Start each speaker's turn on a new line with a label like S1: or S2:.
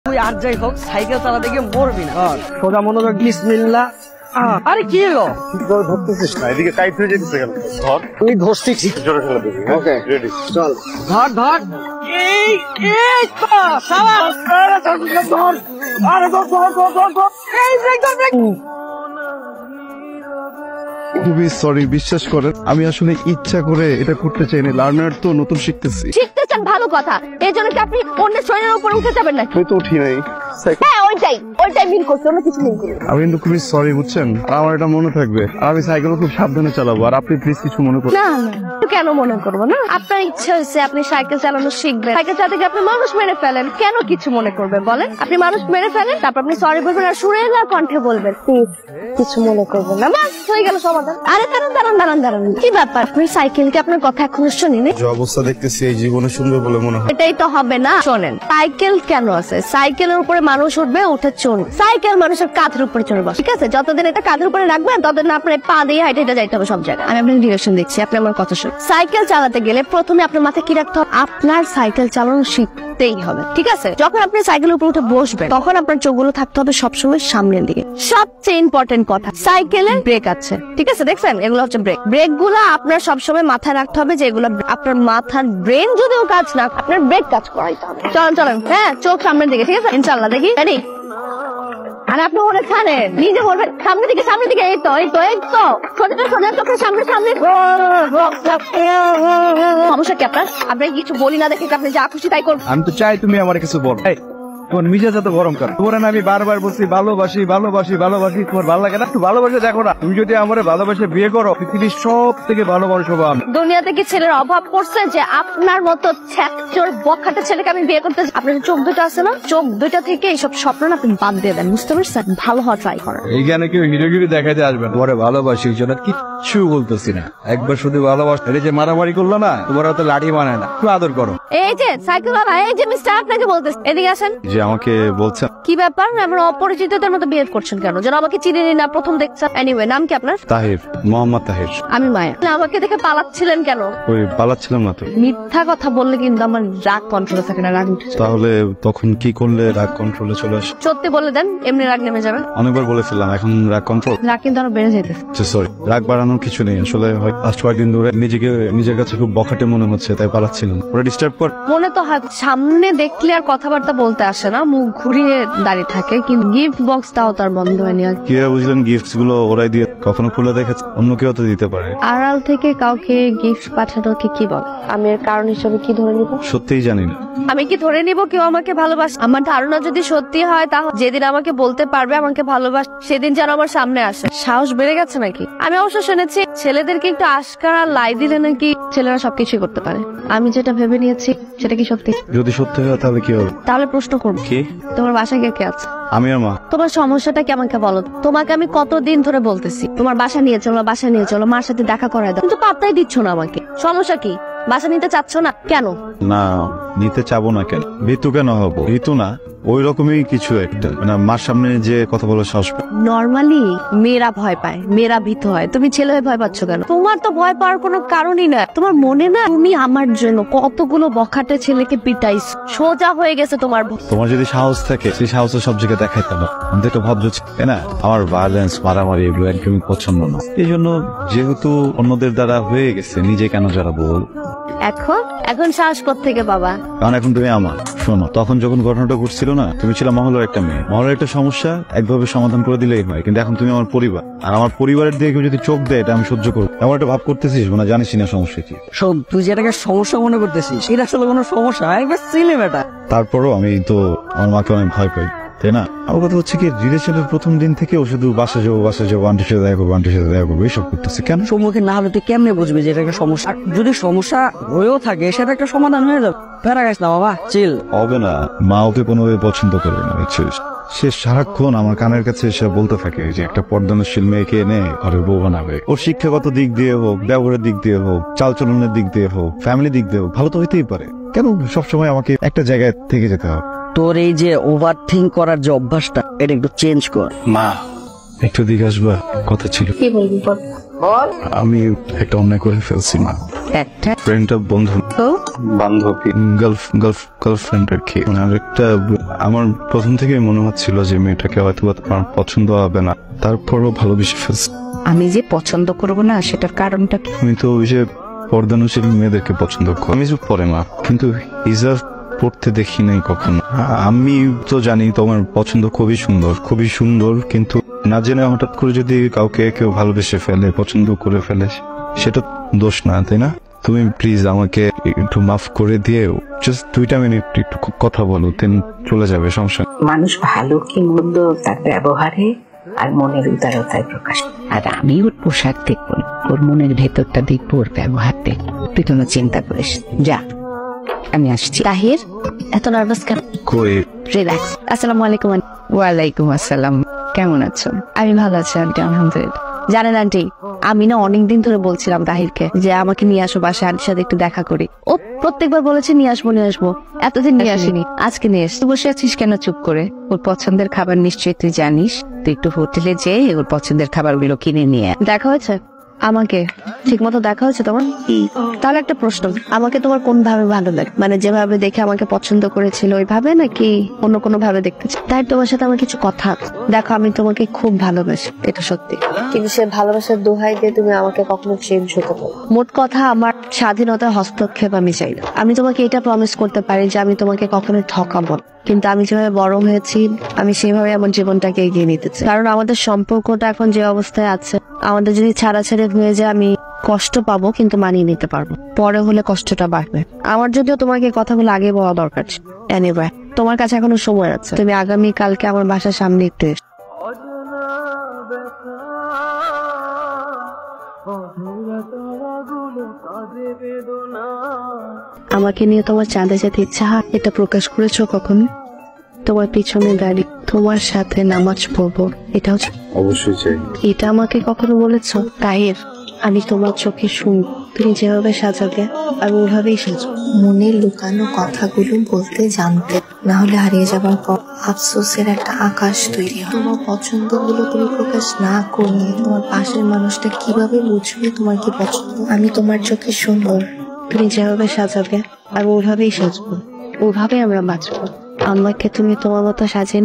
S1: তুই আর যাই হোক সাইকেল চালাতে গিয়ে মরবি না। সোজা মনোযোগ, বিসমিল্লাহ। আরে কি হলো?
S2: ধরতেছিস না, এদিকে টাইট হয়ে যেতেছে কেন? ধর,
S1: তুই ধরছি ঠিক।
S2: জোরে ফেলে দিবি। ওকে, রেডি, চল।
S1: ধর ধর। এই তো শালা, আরে ধর ধর। আরে ধর ধর ধর ধর। এই ব্রেক ধর, ব্রেক।
S3: খুবই সরি, বিশ্বাস করেন আমি আসলে ইচ্ছা করে এটা করতে চাইনি। লার্নার তো নতুন শিখতেছি।
S4: শিখতে চান, ভালো কথা। এই জন্য কি আপনি অন্যের শরীরের উপর উঠে যাবেন নাকি?
S3: আমি তো উঠি নাই।
S4: হ্যাঁ, ওইটাই মিন করছে, অন্য কিছু মিন করি।
S3: আমি কিন্তু খুবই সরি, বুঝছেন? আমার এটা মনে থাকবে। আর আমি সাইকেলও খুব সাবধানে চালাবো। আর আপনি প্লিজ কিছু মনে করুন
S4: না না, কেন মনে করবো না? আপনার ইচ্ছা হয়েছে আপনি সাইকেল চালানো শিখবেন, সাইকেল চালাতে গিয়ে আপনি মানুষ মেরে ফেলেন, কেন কিছু মনে করবেন বলেন? আপনি মানুষ মেরে ফেলেন, তারপর আপনি সরি বলবেন আর সুরেলা কণ্ঠে বলবেন কিছু মনে করবেন না, বাস হয়ে গেল সমাধান। আরে দাঁড়ান, কি ব্যাপার? আপনি সাইকেলকে আপনার কথা এখনো শুনিনি?
S3: যে অবস্থা দেখতেছি এই জীবনে শুনবে বলে মনে হয়।
S4: এটাই তো হবে না। শোনেন, সাইকেল কেন আছে? সাইকেলের উপরে মানুষ উঠবে, উঠে চলবে। সাইকেল মানুষের কাঁধের উপরে চড়ে বসে, ঠিক আছে? যতদিন এটা কাঁধের উপরে রাখবেন ততদিন আপনার পা দিয়ে হাইটে যাইতে হবে সব জায়গায়। আমি আপনাকে ডিরেকশন দিচ্ছি, আপনি আমার কথা শুনুন। সাইকেল চালাতে গেলে প্রথমে আপনার মাথায় কি রাখতে হবে? আপনার সাইকেল চালানো শিখতেই হবে, ঠিক আছে? যখন আপনি সাইকেলের উপর উঠে বসবেন তখন আপনার চোখগুলো থাকতে হবে সবসময় সামনের দিকে। সবচেয়ে ইম্পর্টেন্ট কথা, সাইকেলের ব্রেক আছে, ঠিক আছে? দেখছেন, এগুলো হচ্ছে ব্রেক। ব্রেক গুলা আপনার সবসময় মাথায় রাখতে হবে যে এগুলো আপনার মাথার ব্রেন যদিও কাজ না, আপনার ব্রেক কাজ করাইতে হবে। চলেন, হ্যাঁ, চোখ সামনের দিকে, ঠিক আছে? ইনশাল্লাহ, দেখি রেডি। আর আপনি ওরে ছাড়েন, নিজে বলবেন সামনের দিকে। এই তো সোজা চোখের সামনে। সমস্যা কি আপনার? আপনাকে কিছু বলি না দেখে আপনি যা খুশি তাই করবেন?
S3: আমি তো চাই তুমি আমার কিছু বলো। তোমার মিজাজ এত গরম কেন? তোমার আমি বারবার বলছি ভালোবাসি। তোমার ভালো লাগে না? একটু ভালোবাসে দেখো না। তুমি যদি আমার ভালোবাসে বিয়ে করো, পৃথিবীর সব থেকে ভালো মানুষ হবো আমি।
S4: দুনিয়াতে কি ছেলের অভাব পড়ছে যে আপনার মতো ছ্যাঁচড় বখাটে ছেলেকে আমি বিয়ে করতে? আপনার চোখ দুটো আছে না, চোখ দুটো থেকে এইসব স্বপ্ন না আপনি বাদ দিয়ে দেন, বুঝতে পারছেন? ভালো হওয়া ট্রাই করেন।
S3: এইখানে কেউ হিরোগিরি দেখাইতে আসবেন? তোমারে ভালোবাসি জন্য কিচ্ছু বলতেছি না। একবার শুধু ভালোবাসা, এটা যে মারামারি করলো না, তোমার তো লাঠি বানায় না, একটু আদর করো।
S4: এই যে সাইকেল বাবা, এই যে মিস্টার, আপনাকে বলতেছে, এদিকে আসেন।
S3: যে আমাকে বলছেন
S4: কি ব্যাপার? আমরা অপরিচিতদের মতো বিহেভ করছেন কেন? যেন আমাকে চিনেনি না, প্রথম দেখছেন। এনিওয়ে, নাম কি আপনার?
S3: তাহির, মোহাম্মদ তাহির।
S4: আমি মায়া। আমাকে দেখে পালাচ্ছিলেন কেন?
S3: ওই পালাচ্ছিলাম না তো।
S4: মিথ্যা কথা বললে কিন্তু আমার রাগ কন্ট্রোলে থাকে না, রাগ উঠে যায়।
S3: তাহলে তখন কি করলে রাগ কন্ট্রোলে চলে আসে?
S4: সত্যি বলে দেন, এমনি রাগ নেমে যাবে।
S3: অনেকবার বলেছিলাম, এখন রাগ কন্ট্রোল।
S4: রাগ কিন্তু আরো বেড়ে যাইতেছে।
S3: সরি, রাগ বাড়ানোর কিছু নেই। আসলে লাস্ট কয়েকদিন ধরে নিজের কাছে খুব বখাটে মনে হচ্ছে, তাই পালাচ্ছিলাম। ওরা ডিস্টার্ব কর।
S4: মনে তো হয় সামনে দেখলে আর কথাবার্তা বলতে আসে না, মুখ ঘুরিয়ে দাঁড়িয়ে থাকে, কিন্তু গিফট বক্সটাও তার বন্ধ হয়নি। আর
S3: কিভাবে বুঝলেন গিফটস গুলো ওরাই দিয়ে? কখনো খুলে দেখেছে? অন্য কেউ তো দিতে পারে।
S4: আড়াল থেকে কাউকে গিফট পাঠানোকে কি বল? আমি এর কারণ হিসেবে কি ধরে নিব?
S3: সত্যিই জানি না।
S4: আমি কি ধরে নিব কেউ আমাকে ভালোবাসে? আমার ধারণা যদি সত্যি হয়, তাহলে যেদিন আমাকে বলতে পারবে আমাকে ভালোবাসে, সেদিন যেন আমার সামনে আসে। সাহস বেড়ে গেছে নাকি? আমি অবশ্য শুনেছি ছেলেদেরকে একটু আশকারা লাই দিলে নাকি ছেলেরা সবকিছুই করতে পারে। আমি যেটা ভেবে নিয়েছি সেটা কি সত্যি?
S3: যদি সত্যি হয় তাহলে কি হবে?
S4: তাহলে প্রশ্ন করবো,
S3: কি?
S4: তোমার বাসায় কে কে আছে?
S3: আমি আর মা।
S4: তোমার সমস্যাটা কি আমাকে বলো। তোমাকে আমি কতদিন ধরে বলতেছি তোমার বাসা নিয়ে চলো, মার সাথে দেখা করায় দাও, কিন্তু পাত্তাই দিচ্ছ না আমাকে। সমস্যা কি? বাসা নিতে চাচ্ছ না কেন?
S3: না, নিতে চাবো না। কেন ভীতু কেন হবো? ভীতু না, ওই রকমই কিছু একটা, মানে মার সামনে যে কথা বলে সাহস পায়।
S4: নর্মালি মেয়েরা ভয় পায়, মেয়েরা ভীত হয়। তুমি ছেলে হয়ে ভয় পাচ্ছ কেন? তোমার তো ভয় পাওয়ার কোনো কারণই না। তোমার মনে না তুমি আমার জন্য কতগুলো বখাটে ছেলেকে পিটাইছ, সোজা হয়ে গেছে তোমার।
S3: তোমার যদি সাহস থাকে, সেই সাহসের সব জায়গায় দেখাইতে হবে। আমি তো একটা ভদ্র ছেলে না, আমার ভায়োলেন্স, মারামারি এগুলো একদমই পছন্দ না। এই জন্য যেহেতু অন্যদের দ্বারা হয়ে গেছে, নিজে কেন যারা বল।
S4: এখন সাহস থেকে বাবা?
S3: কারণ এখন তুমি আমার। শোনো, তখন যখন ঘটনাটা ঘটছিল না, তুমি ছিল মহলের একটা মেয়ে। মহলের একটা সমস্যা একভাবে সমাধান করে দিলেই হয়, কিন্তু এখন তুমি আমার পরিবার, আর আমার পরিবারের দিকে কেউ যদি চোখ দেয়, এটা আমি সহ্য করবো। এমন একটা ভাব করতেছিস মানে জানিস না সমস্যা কি।
S1: শোন, তুই যেটাকে সমস্যা মনে করতেছিস এটা আসলে কোনো সমস্যা, একবার ছেলে মেয়েটা।
S3: তারপরও আমি তো আমার মাকে অনেক ভয় পাই, তাই না? আমার কথা হচ্ছে কি, রিলেশনের প্রথম দিন থেকে ও শুধু বাসা যাবো, আন্টির সাথে দেখা করবো, এইসব করতেছে কেন?
S1: সম্মুখীন না হলে তুই কেমনে বুঝবি যে এটা একটা সমস্যা? যদি সমস্যা হয়েও থাকে সেটা একটা সমাধান হয়ে যাবে। প্যারা গাইস না বাবা, চিল।
S3: হবে না, মা ওকে কোনোভাবে পছন্দ করবে না, বুঝছিস? সে সারাক্ষণ আমার কানের কাছে এসে বলতে থাকে যে একটা পর্দানশীল মেয়েকে এনে ঘরের বউ বানাবে। ওর শিক্ষাগত দিক দিয়ে হোক, ব্যবহারের দিক দিয়ে হোক, চালচলনের দিক দিয়ে হোক, ফ্যামিলি দিক দিয়ে হোক, ভালো তো হইতেই পারে। কেন সবসময় আমাকে একটা জায়গায় থেকে যেতে হবে?
S1: তোর এই যে ওভার থিঙ্ক করার যে অভ্যাসটা, এটা একটু চেঞ্জ কর।
S3: মা, একটু দিকে আসবা, কথা ছিল।
S4: কি বলবি?
S1: বল।
S3: আমি একটা অন্যায় করে ফেলছি মা।
S4: একটা
S3: ফ্রেন্ডটা বন্ধু
S4: তো
S3: বান্ধবী গার্লফ্রেন্ড আর কি। আর একটা আমার প্রথম থেকে মনে হচ্ছিল যে মেয়েটাকে হয়তো আমার পছন্দ হবে না, তারপরও ভালোবেসে ফেলছি।
S5: আমি যে পছন্দ করব না সেটার কারণটা কি?
S3: আমি তো ওই যে পর্দানুশীল মেয়েদেরকে পছন্দ করি। আমি যে পরে মা, কিন্তু হিজাব পড়তে দেখি নাই কখনো। আমি তো জানি তোমার পছন্দ খুবই সুন্দর, কিন্তু না জেনে হঠাৎ করে যদি কাউকে কেউ ভালোবেসে ফেলে, পছন্দ করে ফেলে, সেটা দোষ না, তাই না? তুমি প্লিজ আমাকে একটু মাফ করে দিয়ে জাস্ট 2 মিনিট একটু কথা বলো, দেন চলে যাবে, সমস্যা নেই।
S5: মানুষ ভালো কি মন্দ তার ব্যবহারে আর মনের উদারতায় প্রকাশ। আর আমি ওর পোশাক দেখবো না, ওর মনের ভেতরটা দেখবো, ওর ব্যবহার দেখবো। তুই কোনো চিন্তা করিস, যা আমি আসছি।
S4: তাহির, এত নার্ভাস কেন?
S3: কই
S4: রিল্যাক্স। আসসালামু আলাইকুম আন্টি।
S5: ওয়ালাইকুম আসসালাম, কেমন আছো?
S4: আমি ভালো আছি আন্টি, আলহামদুলিল্লাহ। জানেন আন্টি, আমি না অনেকদিন ধরে বলছিলাম তাহিরকে যে আমাকে নিয়ে আসো বাসায়, আন্টির সাথে একটু দেখা করি। ও প্রত্যেকবার বলেছে নিয়ে আসবো, এতদিন নিয়ে আসিনি, আজকে নিয়ে এসছি।
S5: তুই বসে আছিস কেন চুপ করে? ওর পছন্দের খাবার নিশ্চয়ই তুই জানিস। তুই একটু হোটেলে যেয়ে ওর পছন্দের খাবারগুলো কিনে নিয়ে আয়।
S4: দেখা হয়েছে আমাকে? ঠিক মতো দেখা হয়েছে তোমার? তাহলে একটা প্রশ্ন, আমাকে তোমার কোন ভাবে ভালো লাগে? মানে যেভাবে দেখে আমাকে পছন্দ করেছিল ওইভাবে, নাকি অন্য কোনো ভাবে দেখতেছি? তাই তোমার সাথে আমার কিছু কথা আছে। দেখো, আমি তোমাকে খুব ভালোবাসি, এটা সত্যি, কিন্তু সে ভালোবাসার দোহাই দিয়ে তুমি আমাকে কখনো চেঞ্জ হতে পারো। মোট কথা, আমার স্বাধীনতার হস্তক্ষেপ আমি চাই না। আমি তোমাকে এটা প্রমিস করতে পারি যে আমি তোমাকে কখনো ঠকাবো না, কিন্তু আমি যেভাবে বড় হয়েছি আমি সেভাবে আমার জীবনটাকে এগিয়ে নিতে চাই। কারণ আমাদের সম্পর্কটা এখন যে অবস্থায় আছে, আমাদের যদি ছাড়াছাড়ি হয়ে যায় আমি কষ্ট পাবো, কিন্তু মানিয়ে নিতে পারবো। পরে হলে কষ্টটা বাড়বে। আমার যদিও তোমাকে কথাগুলো আগে বলা দরকার ছিল। এনিওয়ে, তোমার কাছে এখনো সময় আছে। তুমি আগামী কালকে আমার বাসার সামনে একটু এসো। আমাকে নিয়ে তোমার চাঁদে যেতে ইচ্ছা হয়, এটা প্রকাশ করেছো কখনো? তোমার পিছনে দাঁড়িয়ে তোমার সাথে নামাজ পড়বো, এটা হচ্ছে
S3: অবশ্যই চাই।
S4: এটা আমাকে কখনো বলেছো? তাহির, আমি তোমার চোখে শুন, তুমি যেভাবে সাজাবে আমি ওইভাবেই সাজবো।
S6: মনের লুকানো কথাগুলো বলতে জানতে, না হলে হারিয়ে যাবার পর আফসোসের একটা আকাশ তৈরি হয়। তোমার পছন্দগুলো তুমি প্রকাশ না করলে তোমার পাশের মানুষটা কিভাবে বুঝবে তোমার কি পছন্দ? আমি তোমার চোখে সুন্দর,
S4: তুমি যেভাবে সাজাবে আমি ওইভাবেই সাজবো, ওইভাবেই আমরা বাঁচবো। আমাকে তুমি তোমার মতো সাজিয়ে